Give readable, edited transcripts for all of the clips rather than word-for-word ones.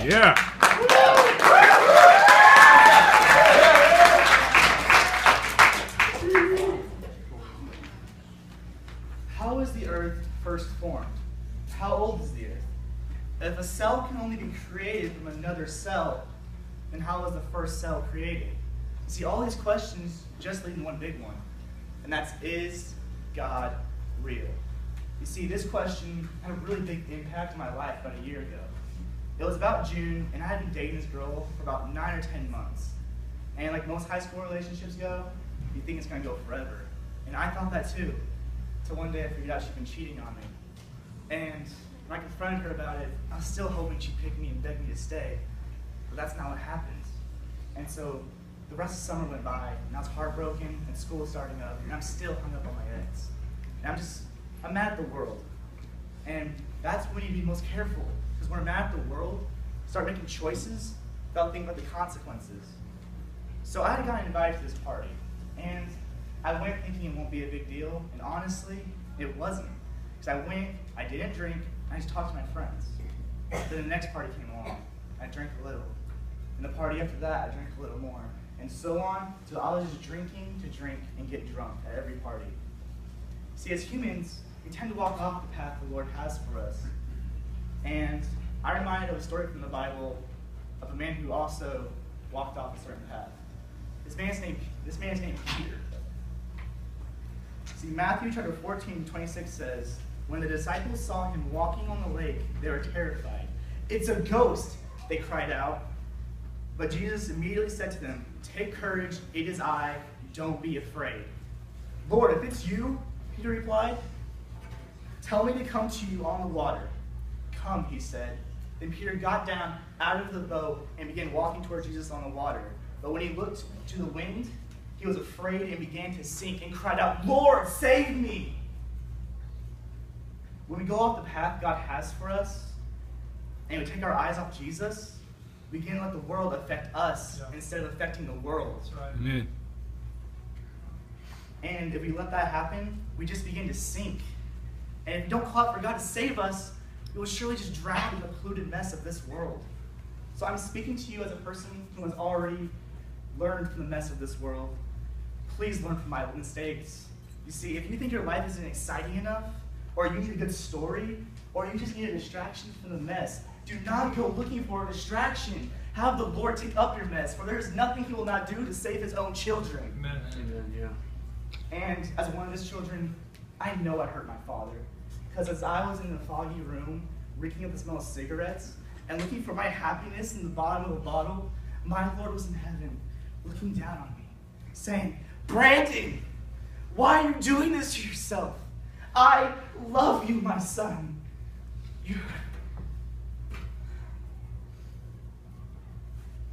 Yeah. How was the earth first formed? How old is the earth? If a cell can only be created from another cell, then how was the first cell created? See, all these questions just lead to one big one, and that's, is God real? You see, this question had a really big impact on my life about a year ago. It was about June, and I had been dating this girl for about 9 or 10 months. And like most high school relationships go, you think it's going to go forever. And I thought that too. So one day I figured out she'd been cheating on me. And when I confronted her about it, I was still hoping she'd pick me and beg me to stay. But that's not what happens. And so the rest of summer went by, and I was heartbroken, and school was starting up, and I'm still hung up on my ex. And I'm mad at the world. And that's when you need to be most careful. Because when we're mad at the world, start making choices without thinking about the consequences. So I had gotten invited to this party, and I went thinking it won't be a big deal, and honestly, it wasn't. Because I went, I didn't drink, and I just talked to my friends. Then the next party came along, I drank a little. And the party after that, I drank a little more. And so on, till I was just drinking to drink and get drunk at every party. See, as humans, we tend to walk off the path the Lord has for us. And I reminded of a story from the Bible of a man who also walked off a certain path. This man's named Peter. See, Matthew chapter 14:26 says, when the disciples saw him walking on the lake, they were terrified. "It's a ghost," they cried out. But Jesus immediately said to them, "Take courage, it is I, don't be afraid." "Lord, if it's you," Peter replied, "tell me to come to you on the water." "Come," he said. Then Peter got down out of the boat and began walking toward Jesus on the water. But when he looked to the wind, he was afraid and began to sink and cried out, "Lord, save me!" When we go off the path God has for us, and we take our eyes off Jesus, we begin to let the world affect us instead of affecting the world. That's right. Amen. And if we let that happen, we just begin to sink. And if we don't call out for God to save us, we will surely just drown in the polluted mess of this world. So I'm speaking to you as a person who has already learned from the mess of this world. Please learn from my mistakes. You see, if you think your life isn't exciting enough, or you need a good story, or you just need a distraction from the mess, do not go looking for a distraction. Have the Lord take up your mess, for there is nothing he will not do to save his own children. Amen. Amen, yeah. And as one of his children, I know I hurt my father. Because as I was in the foggy room, reeking of the smell of cigarettes, and looking for my happiness in the bottom of a bottle, my Lord was in heaven, looking down on me, saying, "Brandon, why are you doing this to yourself? I love you, my son.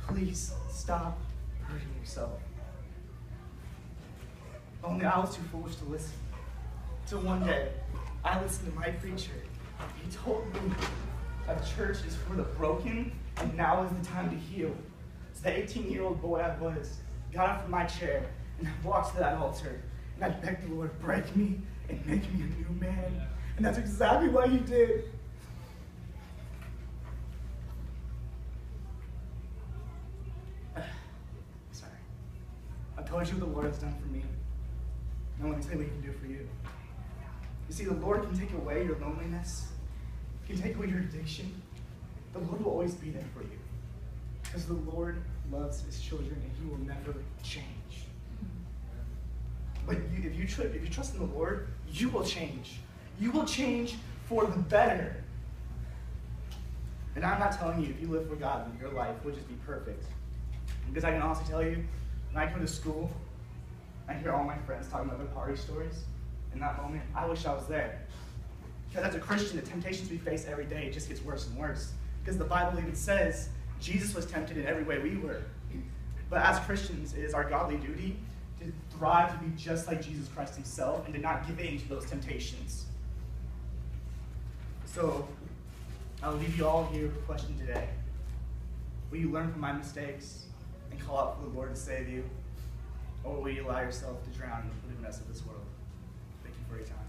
Please stop hurting yourself." Only I was too foolish to listen. Till one day, I listened to my preacher. He told me that church is for the broken, and now is the time to heal. So the 18-year-old boy I was got up from my chair, and I walked to that altar, and I begged the Lord, break me and make me a new man. And that's exactly what he did. Sorry. I told you what the Lord has done for me. Now let me tell you what he can do for you. You see, the Lord can take away your loneliness. He can take away your addiction. The Lord will always be there for you. Because the Lord loves his children and he will never change. But if you trust in the Lord, you will change. You will change for the better. And I'm not telling you, if you live for God, then your life will just be perfect. Because I can also tell you, when I go to school, I hear all my friends talking about their party stories. In that moment, I wish I was there. Because as a Christian, the temptations we face every day, it just gets worse and worse. Because the Bible even says Jesus was tempted in every way we were. But as Christians, it is our godly duty to thrive to be just like Jesus Christ himself and to not give in to those temptations. So, I'll leave you all here with a question today. Will you learn from my mistakes and call out for the Lord to save you? Or will you allow yourself to drown in the polluted mess of this world? Thank you for your time.